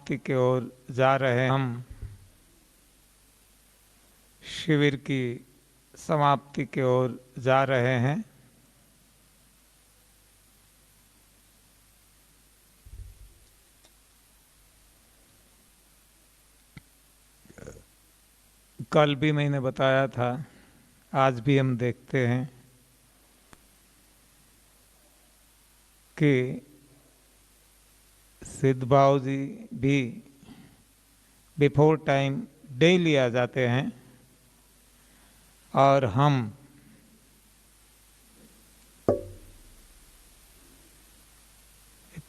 समाप्ति की ओर जा रहे हैं। हम शिविर की समाप्ति की ओर जा रहे हैं। कल भी मैंने बताया था, आज भी हम देखते हैं कि सिद्ध भाव जी भी बिफोर टाइम डेली आ जाते हैं और हम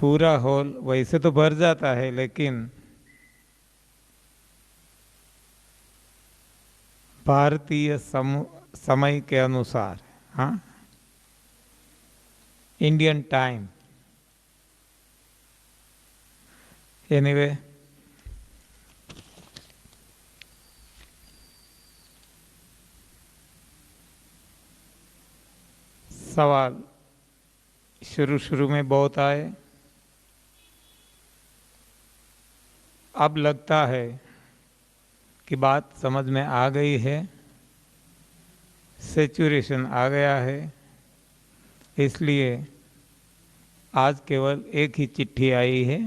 पूरा हॉल वैसे तो भर जाता है, लेकिन भारतीय समय के अनुसार, हाँ, इंडियन टाइम, एनीवे सवाल शुरू में बहुत आए। अब लगता है कि बात समझ में आ गई है, सैचुरेशन आ गया है, इसलिए आज केवल एक ही चिट्ठी आई है,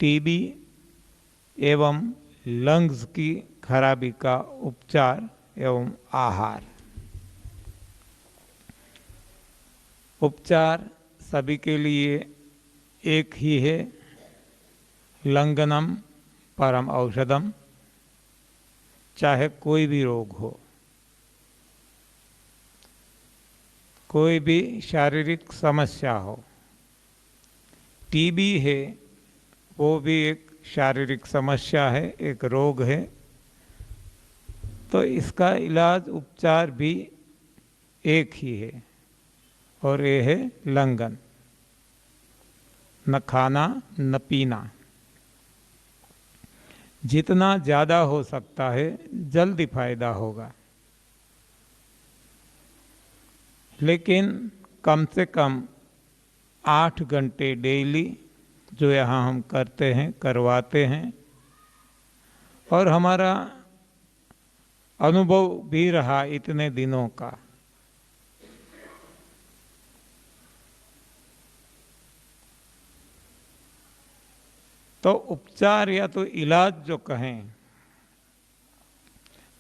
टीबी एवं लंग्स की खराबी का उपचार एवं आहार। उपचार सभी के लिए एक ही है, लंघनम परम औषधम, चाहे कोई भी रोग हो, कोई भी शारीरिक समस्या हो। टीबी है वो भी एक शारीरिक समस्या है, एक रोग है, तो इसका इलाज उपचार भी एक ही है और ये है लंघन, न खाना न पीना। जितना ज़्यादा हो सकता है जल्दी फायदा होगा, लेकिन कम से कम 8 घंटे डेली जो यहाँ हम करते हैं, करवाते हैं, और हमारा अनुभव भी रहा इतने दिनों का। तो उपचार या तो इलाज जो कहें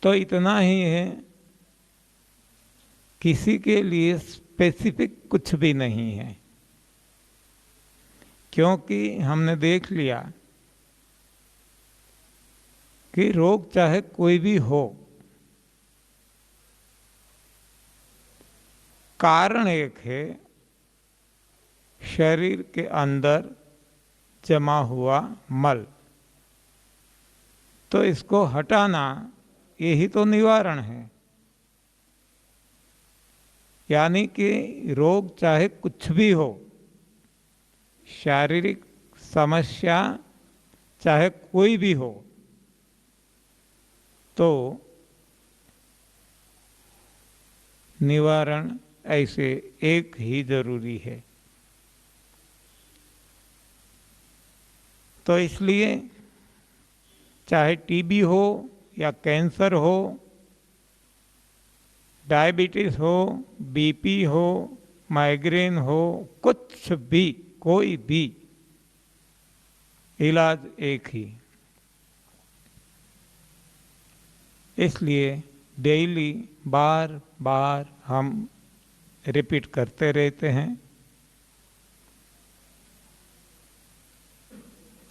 तो इतना ही है, किसी के लिए स्पेसिफिक कुछ भी नहीं है, क्योंकि हमने देख लिया कि रोग चाहे कोई भी हो, कारण एक है, शरीर के अंदर जमा हुआ मल। तो इसको हटाना यही तो निवारण है। यानी कि रोग चाहे कुछ भी हो, शारीरिक समस्या चाहे कोई भी हो, तो निवारण ऐसे एक ही जरूरी है। तो इसलिए चाहे टीबी हो या कैंसर हो, डायबिटीज हो, बीपी हो, माइग्रेन हो, कुछ भी, कोई भी, इलाज एक ही। इसलिए डेली बार बार हम रिपीट करते रहते हैं।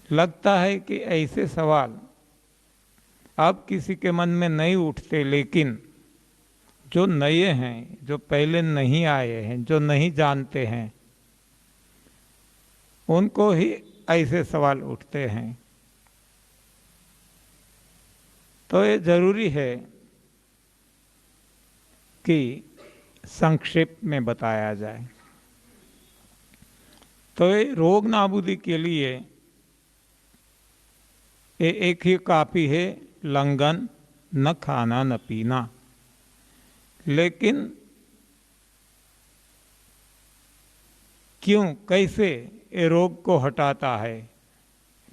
लगता है कि ऐसे सवाल अब किसी के मन में नहीं उठते, लेकिन जो नए हैं, जो पहले नहीं आए हैं, जो नहीं जानते हैं, उनको ही ऐसे सवाल उठते हैं। तो ये जरूरी है कि संक्षेप में बताया जाए। तो ये रोग नाबूदी के लिए ये एक ही काफी है, लंघन, न खाना न पीना। लेकिन क्यों, कैसे ये रोग को हटाता है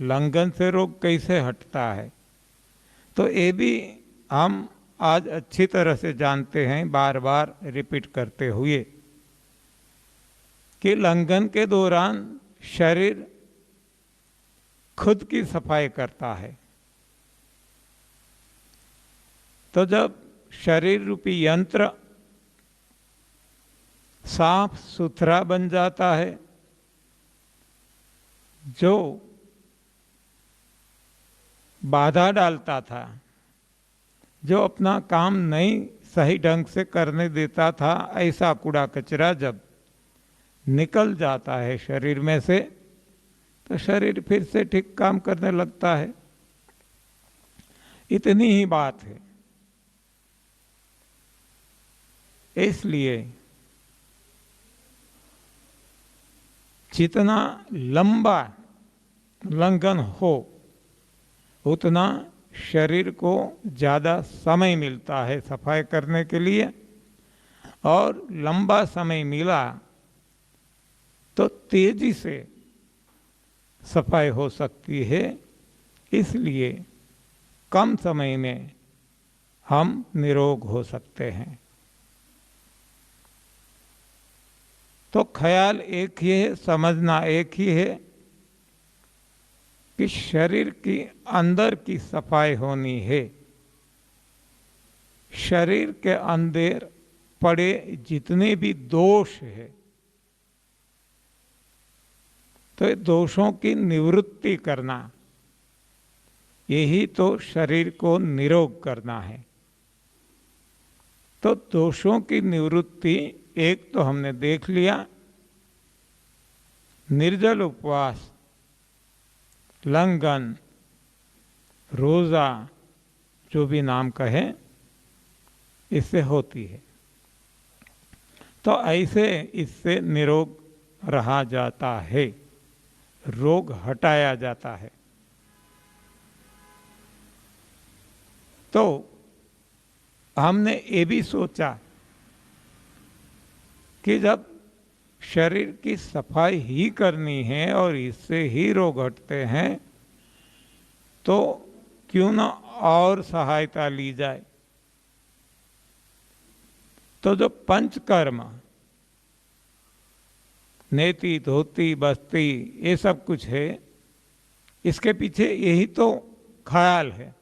लंघन से रोग कैसे हटता है, तो ये भी हम आज अच्छी तरह से जानते हैं, बार बार रिपीट करते हुए, कि लंघन के दौरान शरीर खुद की सफाई करता है। तो जब शरीर रूपी यंत्र साफ सुथरा बन जाता है, जो बाधा डालता था, जो अपना काम नहीं सही ढंग से करने देता था, ऐसा कूड़ा कचरा जब निकल जाता है शरीर में से, तो शरीर फिर से ठीक काम करने लगता है। इतनी ही बात है। इसलिए जितना लंबा लंघन हो, उतना शरीर को ज़्यादा समय मिलता है सफाई करने के लिए, और लंबा समय मिला तो तेजी से सफाई हो सकती है। इसलिए कम समय में हम निरोग हो सकते हैं। तो ख्याल एक ही है, समझना एक ही है कि शरीर की अंदर की सफाई होनी है। शरीर के अंदर पड़े जितने भी दोष है, तो ये दोषों की निवृत्ति करना, यही तो शरीर को निरोग करना है। तो दोषों की निवृत्ति एक तो हमने देख लिया, निर्जल उपवास, लंघन, रोजा, जो भी नाम कहें, इससे होती है। तो ऐसे इससे निरोग रहा जाता है, रोग हटाया जाता है। तो हमने ये भी सोचा कि जब शरीर की सफाई ही करनी है और इससे ही रोग हटते हैं, तो क्यों ना और सहायता ली जाए। तो जो पंचकर्म, नेति, धोती, बस्ती, ये सब कुछ है, इसके पीछे यही तो ख्याल है।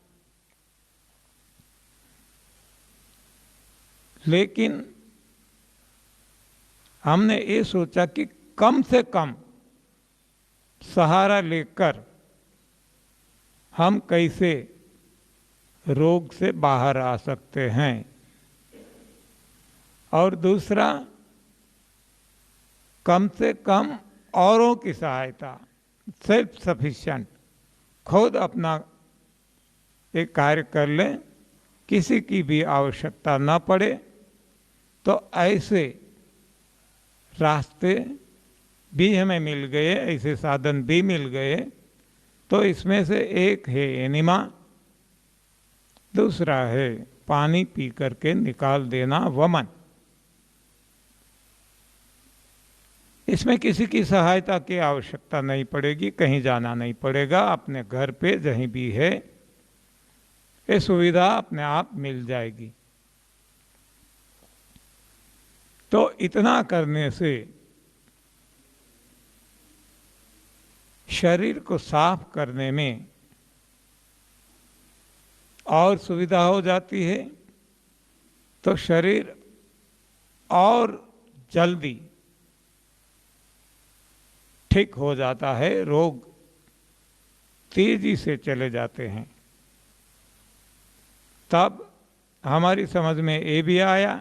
लेकिन हमने ये सोचा कि कम से कम सहारा लेकर हम कैसे रोग से बाहर आ सकते हैं, और दूसरा, कम से कम औरों की सहायता, सेल्फ सफिशिएंट, खुद अपना एक कार्य कर लें, किसी की भी आवश्यकता न पड़े। तो ऐसे रास्ते भी हमें मिल गए, ऐसे साधन भी मिल गए। तो इसमें से एक है एनिमा, दूसरा है पानी पी करके निकाल देना वमन। इसमें किसी की सहायता की आवश्यकता नहीं पड़ेगी, कहीं जाना नहीं पड़ेगा, अपने घर पे जहीं भी है ये सुविधा अपने आप मिल जाएगी। तो इतना करने से शरीर को साफ करने में और सुविधा हो जाती है, तो शरीर और जल्दी ठीक हो जाता है, रोग तेजी से चले जाते हैं। तब हमारी समझ में ये भी आया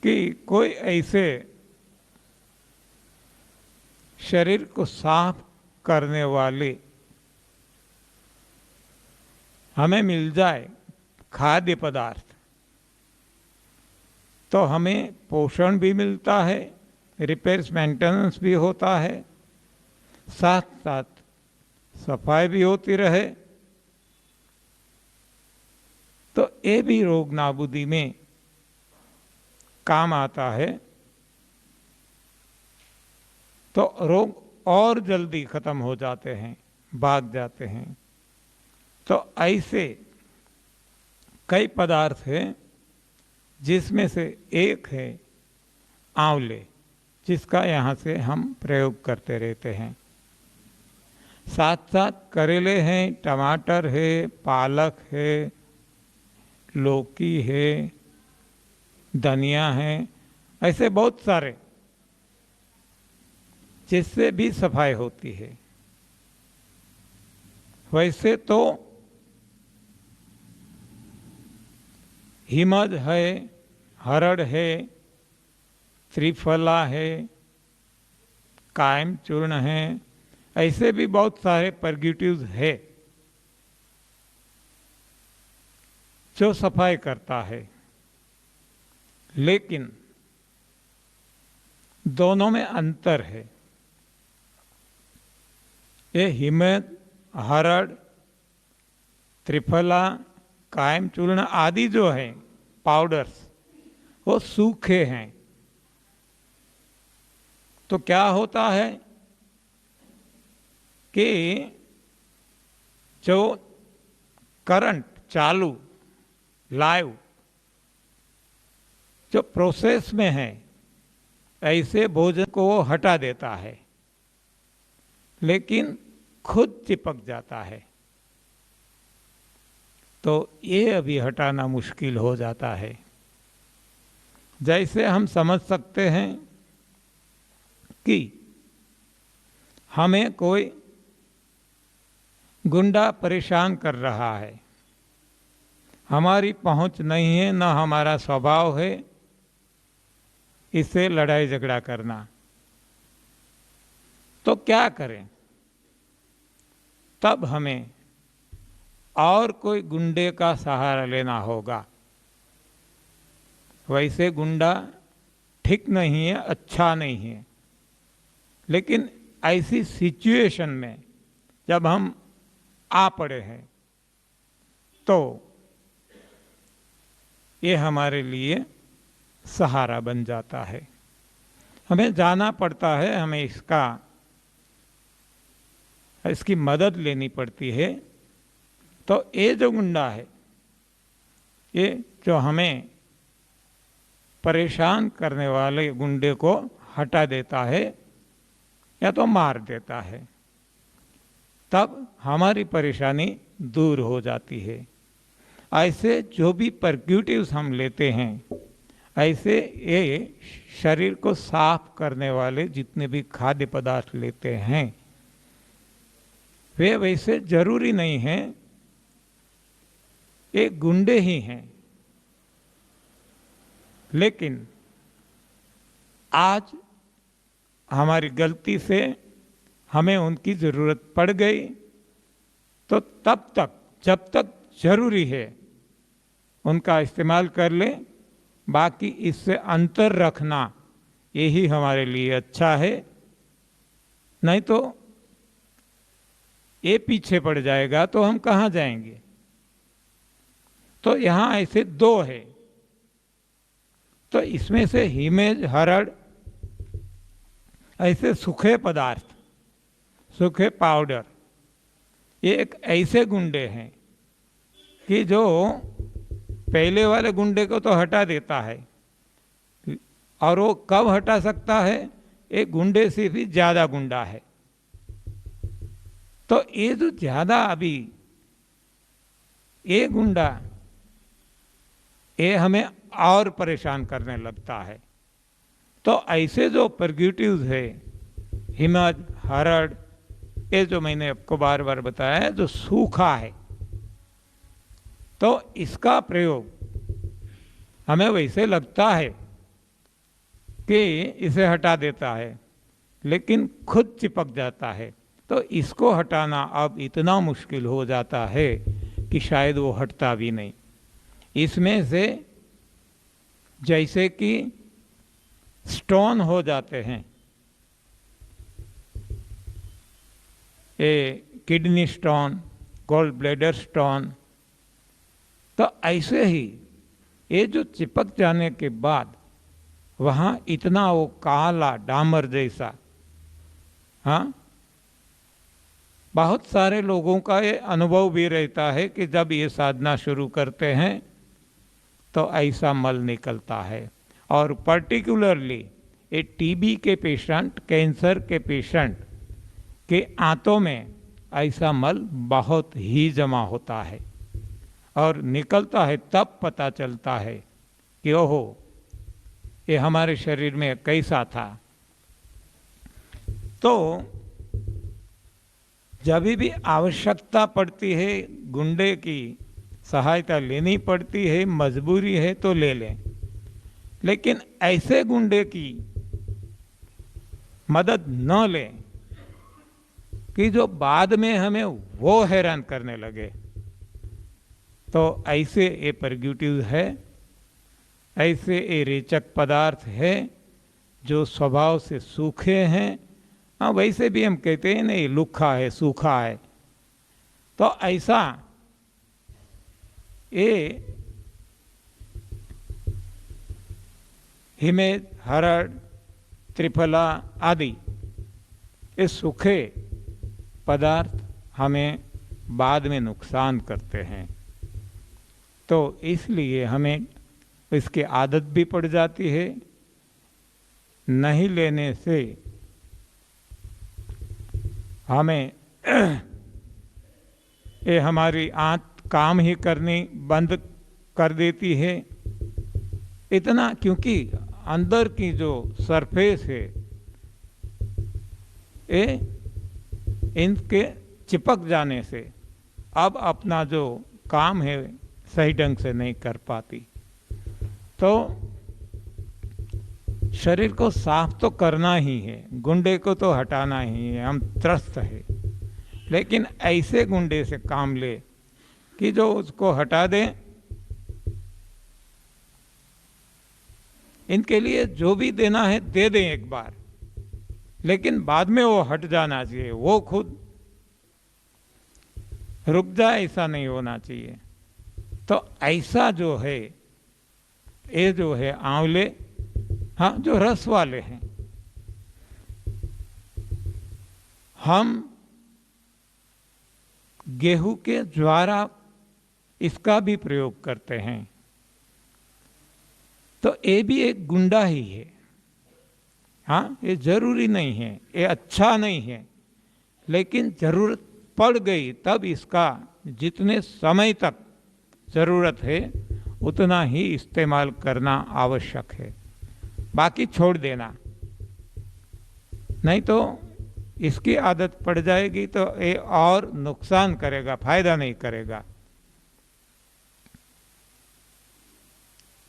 कि कोई ऐसे शरीर को साफ करने वाले हमें मिल जाए खाद्य पदार्थ, तो हमें पोषण भी मिलता है, रिपेयर्स मेंटेनेंस भी होता है, साथ साथ सफाई भी होती रहे। तो ये भी रोग नाबूदी में काम आता है। तो रोग और जल्दी खत्म हो जाते हैं, भाग जाते हैं। तो ऐसे कई पदार्थ हैं, जिसमें से एक है आंवले, जिसका यहाँ से हम प्रयोग करते रहते हैं। साथ साथ करेले हैं, टमाटर है, पालक है, लौकी है, धनिया है, ऐसे बहुत सारे, जिससे भी सफाई होती है। वैसे तो हिमज है, हरड़ है, त्रिफला है, कायम चूर्ण है, ऐसे भी बहुत सारे परग्यूटिव्स है जो सफाई करता है। लेकिन दोनों में अंतर है। ये हिमज, हरड़, त्रिफला, कायम चूर्ण आदि जो है पाउडर्स, वो सूखे हैं। तो क्या होता है कि जो करंट चालू लाइव जो प्रोसेस में है, ऐसे भोजन को वो हटा देता है, लेकिन खुद चिपक जाता है। तो ये अभी हटाना मुश्किल हो जाता है। जैसे हम समझ सकते हैं कि हमें कोई गुंडा परेशान कर रहा है, हमारी पहुंच नहीं है, न हमारा स्वभाव है इससे लड़ाई झगड़ा करना, तो क्या करें? तब हमें और कोई गुंडे का सहारा लेना होगा। वैसे गुंडा ठीक नहीं है, अच्छा नहीं है, लेकिन ऐसी सिचुएशन में जब हम आ पड़े हैं तो ये हमारे लिए सहारा बन जाता है। हमें जाना पड़ता है, हमें इसकी मदद लेनी पड़ती है। तो ये जो गुंडा है, ये जो हमें परेशान करने वाले गुंडे को हटा देता है या तो मार देता है, तब हमारी परेशानी दूर हो जाती है। ऐसे जो भी परक्यूटिव्स हम लेते हैं, ऐसे ये शरीर को साफ करने वाले जितने भी खाद्य पदार्थ लेते हैं, वे वैसे जरूरी नहीं हैं ये गुंडे ही हैं। लेकिन आज हमारी गलती से हमें उनकी ज़रूरत पड़ गई, तो तब तक जब तक जरूरी है उनका इस्तेमाल कर लें, बाकी इससे अंतर रखना यही हमारे लिए अच्छा है। नहीं तो ये पीछे पड़ जाएगा तो हम कहाँ जाएंगे। तो यहाँ ऐसे दो है, तो इसमें से हिमेज, हरड़ ऐसे सूखे पदार्थ, सूखे पाउडर, ये एक ऐसे गुंडे हैं कि जो पहले वाले गुंडे को तो हटा देता है, और वो कब हटा सकता है? एक गुंडे से भी ज़्यादा गुंडा है। तो ये जो ज़्यादा अभी ये गुंडा, ये हमें और परेशान करने लगता है। तो ऐसे जो परग्यूटिव्स है, हिमज, हरड़, ये जो मैंने आपको बार बार बताया है, जो सूखा है, तो इसका प्रयोग हमें वैसे लगता है कि इसे हटा देता है, लेकिन खुद चिपक जाता है। तो इसको हटाना अब इतना मुश्किल हो जाता है कि शायद वो हटता भी नहीं। इसमें से जैसे कि स्टोन हो जाते हैं, ये kidney stone, gall bladder stone, तो ऐसे ही ये जो चिपक जाने के बाद वहाँ इतना वो काला डामर जैसा, हाँ, बहुत सारे लोगों का ये अनुभव भी रहता है कि जब ये साधना शुरू करते हैं तो ऐसा मल निकलता है। और पर्टिकुलरली ये टीबी के पेशेंट, कैंसर के पेशेंट के आंतों में ऐसा मल बहुत ही जमा होता है और निकलता है, तब पता चलता है कि ओहो, ये हमारे शरीर में कैसा था। तो जब भी आवश्यकता पड़ती है, गुंडे की सहायता लेनी पड़ती है, मजबूरी है तो ले लें, लेकिन ऐसे गुंडे की मदद न लें कि जो बाद में हमें वो हैरान करने लगे। तो ऐसे ये परग्यूटिव है, ऐसे ये रेचक पदार्थ है जो स्वभाव से सूखे हैं। हाँ, वैसे भी हम कहते हैं नहीं, लुखा है, सूखा है। तो ऐसा ये हिमेज, हरड़, त्रिफला आदि ये सूखे पदार्थ हमें बाद में नुकसान करते हैं। तो इसलिए हमें इसकी आदत भी पड़ जाती है। नहीं लेने से हमें ये हमारी आंत काम ही करनी बंद कर देती है। इतना क्योंकि अंदर की जो सरफेस है ये इनके चिपक जाने से अब अपना जो काम है सही ढंग से नहीं कर पाती। तो शरीर को साफ तो करना ही है, गुंडे को तो हटाना ही है, हम त्रस्त है। लेकिन ऐसे गुंडे से काम ले कि जो उसको हटा दें। इनके लिए जो भी देना है दे दें एक बार, लेकिन बाद में वो हट जाना चाहिए, वो खुद रुक जाए, ऐसा नहीं होना चाहिए। तो ऐसा जो है, ये जो है आंवले, हाँ, जो रस वाले हैं, हम गेहूं के ज्वारा इसका भी प्रयोग करते हैं। तो ये भी एक गुंडा ही है। हाँ, ये जरूरी नहीं है, ये अच्छा नहीं है, लेकिन जरूरत पड़ गई तब इसका जितने समय तक जरूरत है उतना ही इस्तेमाल करना आवश्यक है, बाकी छोड़ देना। नहीं तो इसकी आदत पड़ जाएगी तो ये और नुकसान करेगा, फायदा नहीं करेगा।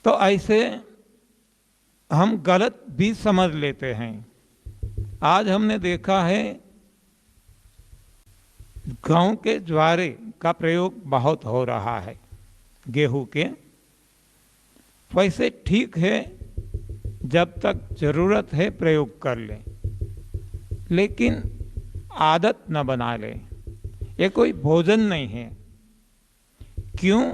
तो ऐसे हम गलत भी समझ लेते हैं। आज हमने देखा है गेहूं के ज्वारे का प्रयोग बहुत हो रहा है, गेहूं के। वैसे ठीक है, जब तक जरूरत है प्रयोग कर लें, लेकिन आदत न बना लें। ये कोई भोजन नहीं है। क्यों?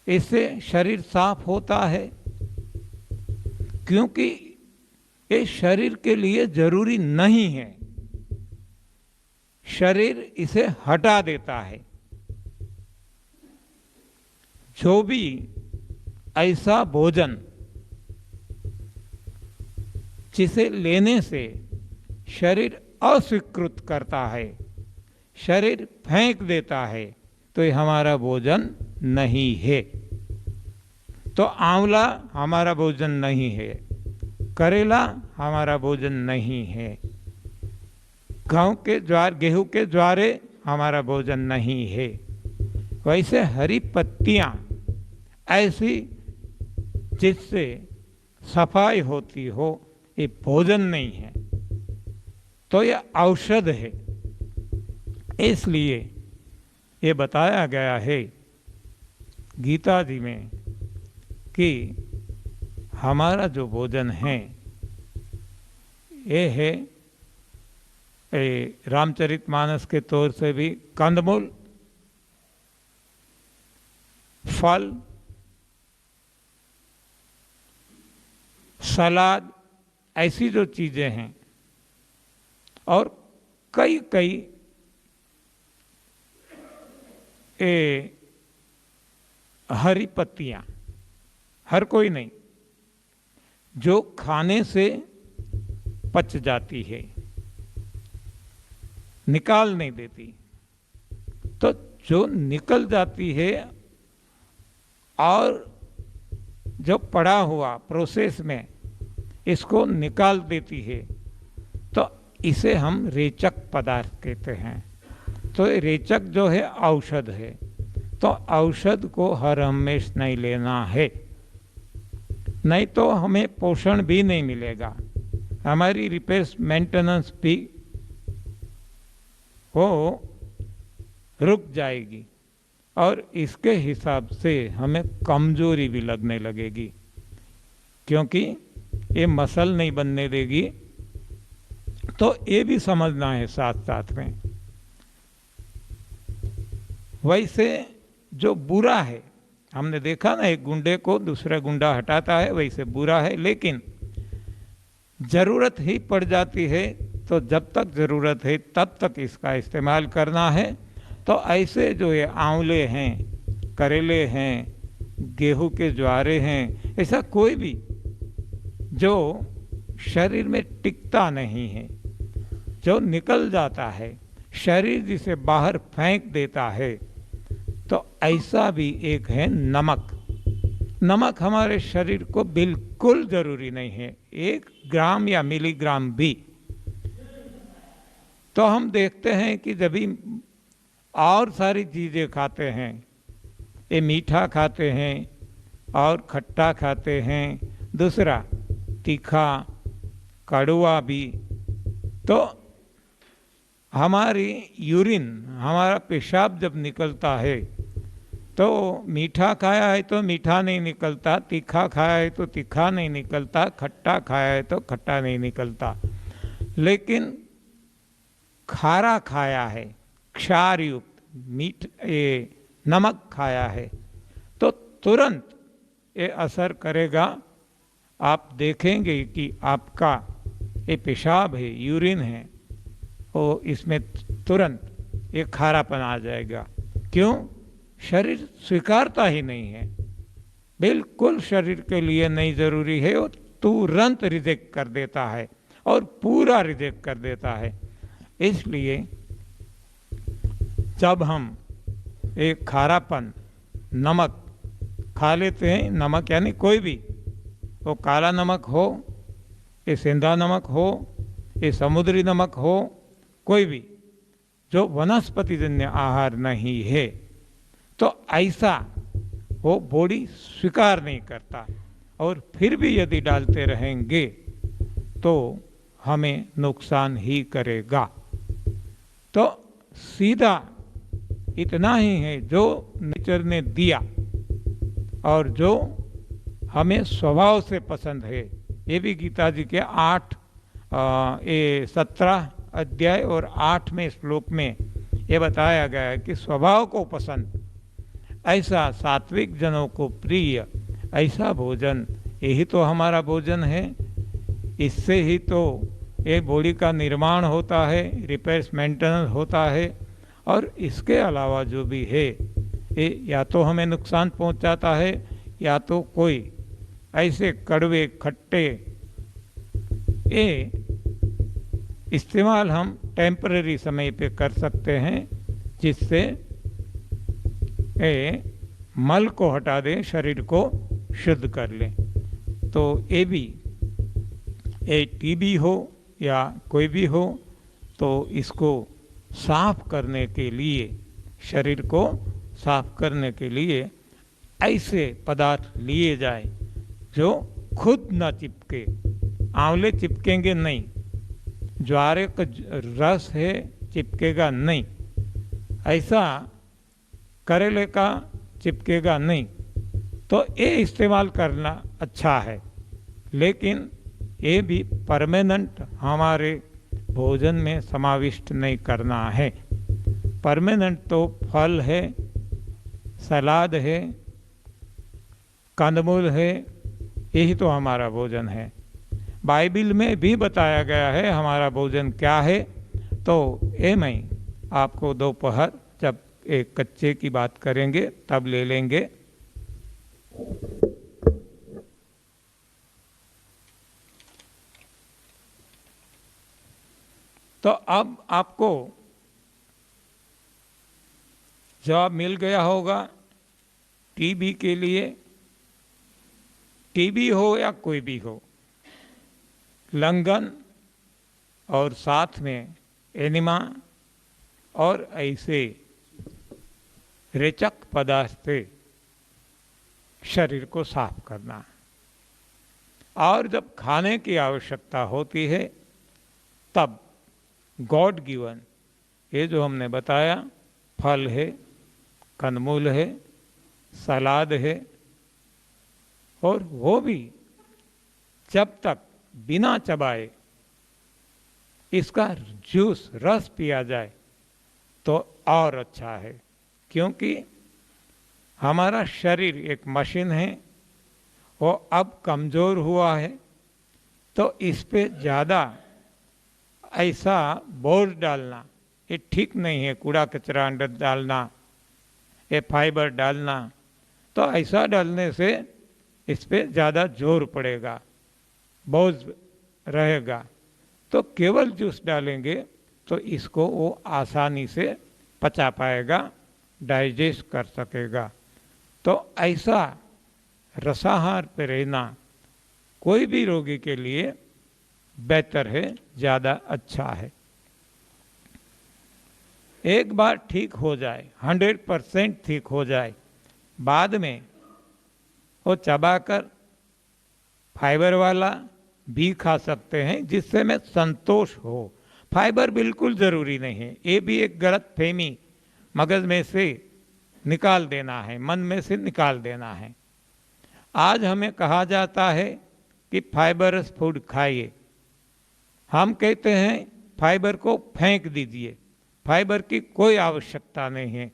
इससे शरीर साफ होता है, क्योंकि ये शरीर के लिए जरूरी नहीं है। शरीर इसे हटा देता है। जो भी ऐसा भोजन जिसे लेने से शरीर अस्वीकृत करता है, शरीर फेंक देता है, तो ये हमारा भोजन नहीं है। तो आंवला हमारा भोजन नहीं है, करेला हमारा भोजन नहीं है, गेहूं के ज्वारे हमारा भोजन नहीं है। वैसे हरी पत्तियां ऐसी जिससे सफाई होती हो, ये भोजन नहीं है, तो यह औषध है। इसलिए ये बताया गया है गीता जी में कि हमारा जो भोजन है ये है रामचरितमानस के तौर से भी कंदमूल, फल, सलाद, ऐसी जो चीजें हैं, और कई कई हरी पत्तियां, हर कोई नहीं, जो खाने से पच जाती है, निकाल नहीं देती। तो जो निकल जाती है और जो पड़ा हुआ प्रोसेस में इसको निकाल देती है, तो इसे हम रेचक पदार्थ कहते हैं। तो रेचक जो है औषध है, तो औषध को हर हमेश नहीं लेना है, नहीं तो हमें पोषण भी नहीं मिलेगा, हमारी रिपेयर मेंटेनेंस भी वो रुक जाएगी और इसके हिसाब से हमें कमजोरी भी लगने लगेगी, क्योंकि ये मसल नहीं बनने देगी। तो ये भी समझना है साथ साथ में। वैसे जो बुरा है, हमने देखा ना, एक गुंडे को दूसरा गुंडा हटाता है, वैसे बुरा है, लेकिन जरूरत ही पड़ जाती है तो जब तक जरूरत है तब तक इसका इस्तेमाल करना है। तो ऐसे जो ये आंवले हैं, करेले हैं, गेहूं के ज्वारे हैं, ऐसा कोई भी जो शरीर में टिकता नहीं है, जो निकल जाता है, शरीर जिसे बाहर फेंक देता है, तो ऐसा भी एक है नमक। नमक हमारे शरीर को बिल्कुल जरूरी नहीं है, 1 ग्राम या मिलीग्राम भी। तो हम देखते हैं कि जब भी और सारी चीज़ें खाते हैं, ये मीठा खाते हैं और खट्टा खाते हैं, दूसरा तीखा, कड़वा भी, तो हमारी यूरिन, हमारा पेशाब जब निकलता है तो मीठा खाया है तो मीठा नहीं निकलता, तीखा खाया है तो तीखा नहीं निकलता, खट्टा खाया है तो खट्टा नहीं निकलता। लेकिन खारा खाया है, क्षार युक्त ये नमक खाया है, तो तुरंत ये असर करेगा। आप देखेंगे कि आपका ये पेशाब है, यूरिन है, वो इसमें तुरंत ये खारापन आ जाएगा। क्यों? शरीर स्वीकारता ही नहीं है, बिल्कुल शरीर के लिए नहीं ज़रूरी है, वो तुरंत रिजेक्ट कर देता है और पूरा रिजेक्ट कर देता है। इसलिए जब हम एक खारापन नमक खा लेते हैं, नमक यानी कोई भी, वो काला नमक हो, ये सेंधा नमक हो, ये समुद्री नमक हो, कोई भी जो वनस्पति जन्य आहार नहीं है, तो ऐसा वो बॉडी स्वीकार नहीं करता, और फिर भी यदि डालते रहेंगे तो हमें नुकसान ही करेगा। तो सीधा इतना ही है जो नेचर ने दिया और जो हमें स्वभाव से पसंद है। ये भी गीता जी के 17 अध्याय और 8वें श्लोक में ये बताया गया है कि स्वभाव को पसंद, ऐसा सात्विक जनों को प्रिय, ऐसा भोजन, यही तो हमारा भोजन है। इससे ही तो ये बॉडी का निर्माण होता है, रिपेयर्स मेंटेनेंस होता है, और इसके अलावा जो भी है ये या तो हमें नुकसान पहुंचाता है, या तो कोई ऐसे कड़वे खट्टे ये इस्तेमाल हम टेम्परेरी समय पे कर सकते हैं, जिससे मल को हटा दें, शरीर को शुद्ध कर लें। तो ये भी टीबी हो या कोई भी हो, तो इसको साफ करने के लिए, शरीर को साफ करने के लिए ऐसे पदार्थ लिए जाए जो खुद न चिपके। आंवले चिपकेंगे नहीं, ज्वारे का रस है चिपकेगा नहीं, ऐसा करेले का चिपकेगा नहीं। तो ये इस्तेमाल करना अच्छा है, लेकिन ये भी परमानेंट हमारे भोजन में समाविष्ट नहीं करना है। परमानेंट तो फल है, सलाद है, कंदमूल है, यही तो हमारा भोजन है। बाइबिल में भी बताया गया है हमारा भोजन क्या है। तो ये मैं आपको दोपहर जब एक कच्चे की बात करेंगे तब ले लेंगे। तो अब आपको जवाब मिल गया होगा टीबी के लिए। टीबी हो या कोई भी हो, लंघन और साथ में एनिमा और ऐसे रेचक पदार्थ से शरीर को साफ करना। और जब खाने की आवश्यकता होती है तब गॉड गिवन ये जो हमने बताया, फल है, कंदमूल है, सलाद है, और वो भी जब तक बिना चबाए इसका जूस रस पिया जाए तो और अच्छा है। क्योंकि हमारा शरीर एक मशीन है, वो अब कमज़ोर हुआ है, तो इस पे ज़्यादा ऐसा बोझ डालना ये ठीक नहीं है। कूड़ा कचरा अंदर डालना, ये फाइबर डालना, तो ऐसा डालने से इस पे ज़्यादा जोर पड़ेगा, बोझ रहेगा। तो केवल जूस डालेंगे तो इसको वो आसानी से पचा पाएगा, डाइजेस्ट कर सकेगा। तो ऐसा रसाहार पे रहना कोई भी रोगी के लिए बेहतर है, ज़्यादा अच्छा है। एक बार ठीक हो जाए, 100% ठीक हो जाए, बाद में वो चबाकर फाइबर वाला भी खा सकते हैं जिससे में संतोष हो। फाइबर बिल्कुल ज़रूरी नहीं है, ये भी एक गलत फहमी मगज में से निकाल देना है, मन में से निकाल देना है। आज हमें कहा जाता है कि फाइबरस फूड खाइए, हम कहते हैं फाइबर को फेंक दीजिए, फाइबर की कोई आवश्यकता नहीं है।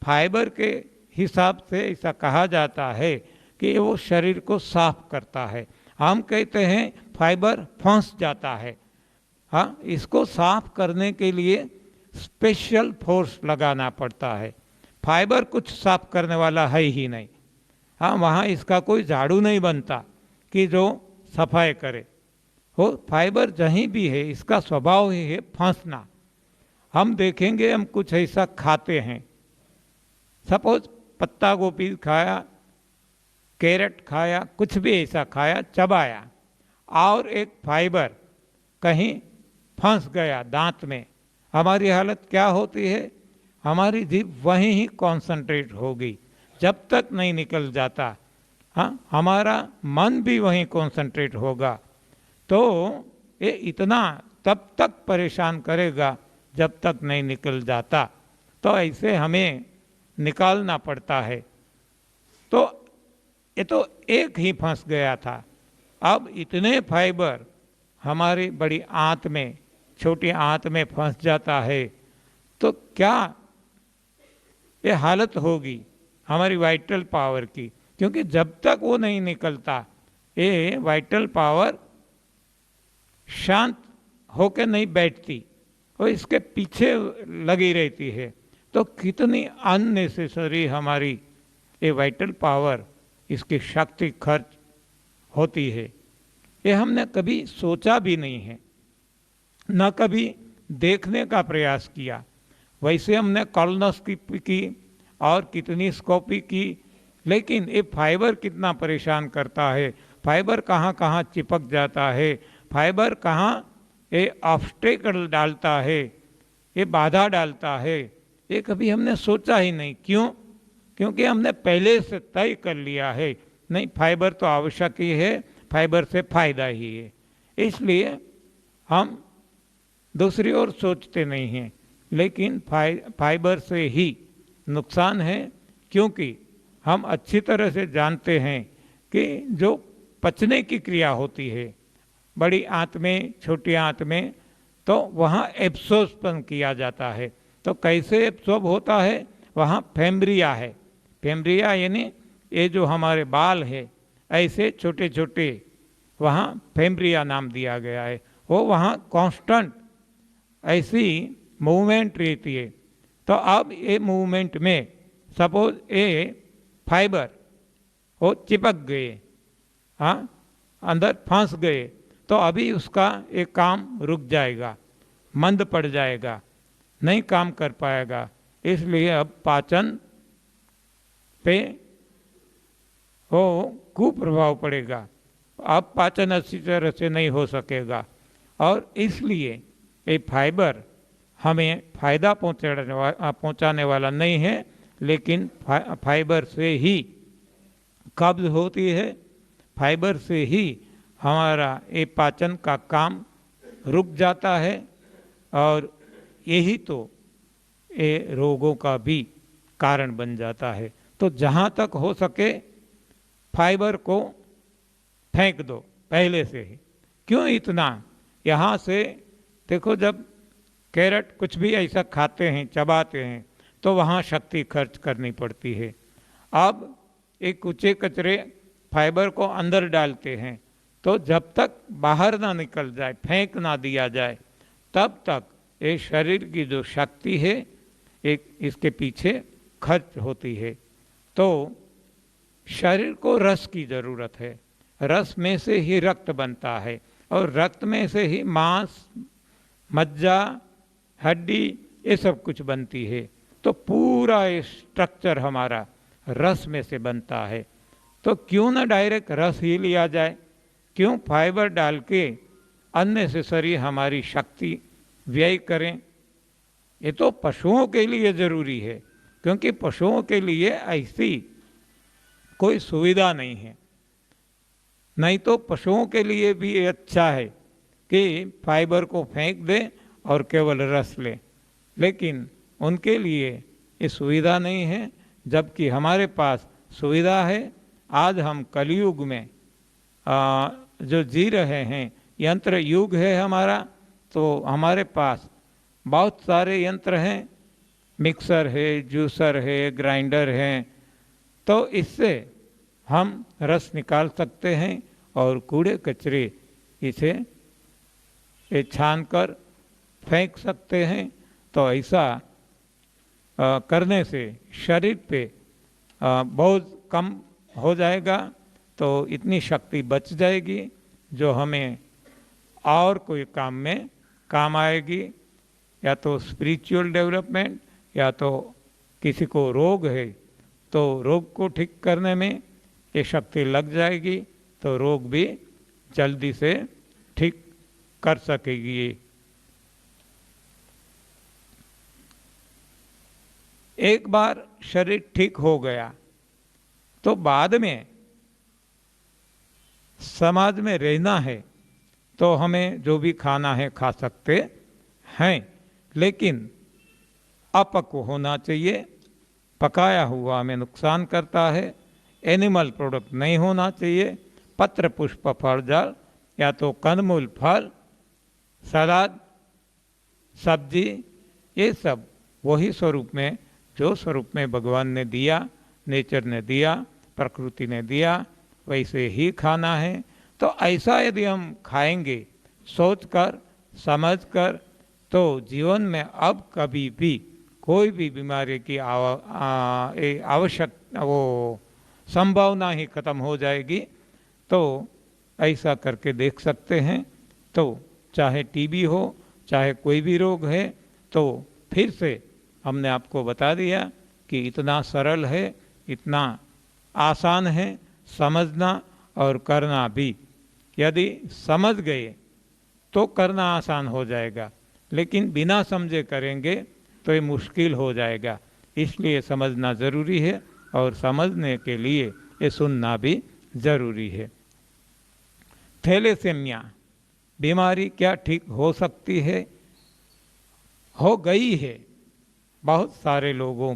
फाइबर के हिसाब से ऐसा कहा जाता है कि वो शरीर को साफ करता है। हम कहते हैं फाइबर फंस जाता है। हाँ, इसको साफ करने के लिए स्पेशल फोर्स लगाना पड़ता है। फाइबर कुछ साफ करने वाला है ही नहीं। हाँ, वहाँ इसका कोई झाड़ू नहीं बनता कि जो सफाई करे। वो फाइबर जहीं भी है, इसका स्वभाव ही है फंसना। हम देखेंगे, हम कुछ ऐसा खाते हैं, सपोज पत्ता गोभी खाया, कैरेट खाया, कुछ भी ऐसा खाया, चबाया, और एक फाइबर कहीं फंस गया दांत में, हमारी हालत क्या होती है? हमारी जीभ वहीं ही कॉन्सेंट्रेट होगी जब तक नहीं निकल जाता। हाँ, हमारा मन भी वहीं कॉन्सेंट्रेट होगा। तो ये इतना तब तक परेशान करेगा जब तक नहीं निकल जाता। तो ऐसे हमें निकालना पड़ता है। तो ये तो एक ही फंस गया था, अब इतने फाइबर हमारी बड़ी आंत में, छोटी आंत में फंस जाता है, तो क्या ये हालत होगी हमारी वाइटल पावर की। क्योंकि जब तक वो नहीं निकलता, ये वाइटल पावर शांत होकर नहीं बैठती, और इसके पीछे लगी रहती है। तो कितनी अननेसेसरी हमारी ये वाइटल पावर, इसकी शक्ति खर्च होती है, ये हमने कभी सोचा भी नहीं है, न कभी देखने का प्रयास किया। वैसे हमने कॉलोनोस्कोपी की और कितनी स्कोपी की, लेकिन ये फाइबर कितना परेशान करता है, फाइबर कहाँ कहाँ चिपक जाता है, फाइबर कहाँ ये ऑब्स्टेकल डालता है, ये बाधा डालता है, ये कभी हमने सोचा ही नहीं। क्यों? क्योंकि हमने पहले से तय कर लिया है, नहीं फाइबर तो आवश्यक ही है, फाइबर से फायदा ही है, इसलिए हम दूसरी ओर सोचते नहीं हैं। लेकिन फाइबर से ही नुकसान है, क्योंकि हम अच्छी तरह से जानते हैं कि जो पचने की क्रिया होती है बड़ी आंत में, छोटी आंत में, तो वहाँ एब्सॉर्प्शन किया जाता है। तो कैसे एब्सॉर्ब होता है? वहाँ फेम्ब्रिया है, फेम्ब्रिया यानी ये जो हमारे बाल है, ऐसे छोटे छोटे, वहाँ फेम्ब्रिया नाम दिया गया है। वो वहाँ कांस्टेंट ऐसी मूवमेंट रहती है। तो अब ये मूवमेंट में सपोज ये फाइबर वो चिपक गए, हाँ, अंदर फंस गए, तो अभी उसका एक काम रुक जाएगा, मंद पड़ जाएगा, नहीं काम कर पाएगा। इसलिए अब पाचन पे वो कुप्रभाव पड़ेगा, अब पाचन अच्छी तरह से नहीं हो सकेगा। और इसलिए ये फाइबर हमें फायदा पहुंचाने वाला नहीं है, लेकिन फाइबर से ही कब्ज होती है, फाइबर से ही हमारा ये पाचन का काम रुक जाता है, और यही तो ये रोगों का भी कारण बन जाता है। तो जहाँ तक हो सके फाइबर को फेंक दो पहले से ही। क्यों इतना? यहाँ से देखो, जब कैरेट कुछ भी ऐसा खाते हैं, चबाते हैं, तो वहाँ शक्ति खर्च करनी पड़ती है। अब एक कुचे कचरे फाइबर को अंदर डालते हैं, तो जब तक बाहर ना निकल जाए, फेंक ना दिया जाए, तब तक ये शरीर की जो शक्ति है एक इसके पीछे खर्च होती है। तो शरीर को रस की ज़रूरत है, रस में से ही रक्त बनता है, और रक्त में से ही मांस, मज्जा, हड्डी, ये सब कुछ बनती है। तो पूरा ये स्ट्रक्चर हमारा रस में से बनता है। तो क्यों ना डायरेक्ट रस ही लिया जाए, क्यों फाइबर डाल के अननेसेसरी हमारी शक्ति व्यय करें। ये तो पशुओं के लिए ज़रूरी है, क्योंकि पशुओं के लिए ऐसी कोई सुविधा नहीं है। नहीं तो पशुओं के लिए भी ये अच्छा है कि फाइबर को फेंक दें और केवल रस लें, लेकिन उनके लिए ये सुविधा नहीं है, जबकि हमारे पास सुविधा है। आज हम कलयुग में जो जी रहे हैं, यंत्र युग है हमारा, तो हमारे पास बहुत सारे यंत्र हैं, मिक्सर है, जूसर है, ग्राइंडर है, तो इससे हम रस निकाल सकते हैं और कूड़े कचरे इसे छान कर फेंक सकते हैं। तो ऐसा करने से शरीर पे बहुत कम हो जाएगा, तो इतनी शक्ति बच जाएगी जो हमें और कोई काम में काम आएगी, या तो स्पिरिचुअल डेवलपमेंट, या तो किसी को रोग है तो रोग को ठीक करने में ये शक्ति लग जाएगी, तो रोग भी जल्दी से ठीक कर सकेगी। एक बार शरीर ठीक हो गया तो बाद में समाज में रहना है तो हमें जो भी खाना है खा सकते हैं, लेकिन अपक्व होना चाहिए, पकाया हुआ हमें नुकसान करता है। एनिमल प्रोडक्ट नहीं होना चाहिए, पत्र पुष्प फल जल, या तो कंदमूल फल, सलाद, सब्जी, ये सब वही स्वरूप में, जो स्वरूप में भगवान ने दिया, नेचर ने दिया, प्रकृति ने दिया, वैसे ही खाना है। तो ऐसा यदि हम खाएंगे सोचकर समझकर, तो जीवन में अब कभी भी कोई भी बीमारी की आवश्यक वो संभावना ही खत्म हो जाएगी। तो ऐसा करके देख सकते हैं। तो चाहे टीबी हो, चाहे कोई भी रोग है, तो फिर से हमने आपको बता दिया कि इतना सरल है, इतना आसान है समझना और करना भी। यदि समझ गए तो करना आसान हो जाएगा, लेकिन बिना समझे करेंगे तो ये मुश्किल हो जाएगा। इसलिए समझना ज़रूरी है, और समझने के लिए ये सुनना भी ज़रूरी है। थैलेसीमिया बीमारी क्या ठीक हो सकती है? हो गई है बहुत सारे लोगों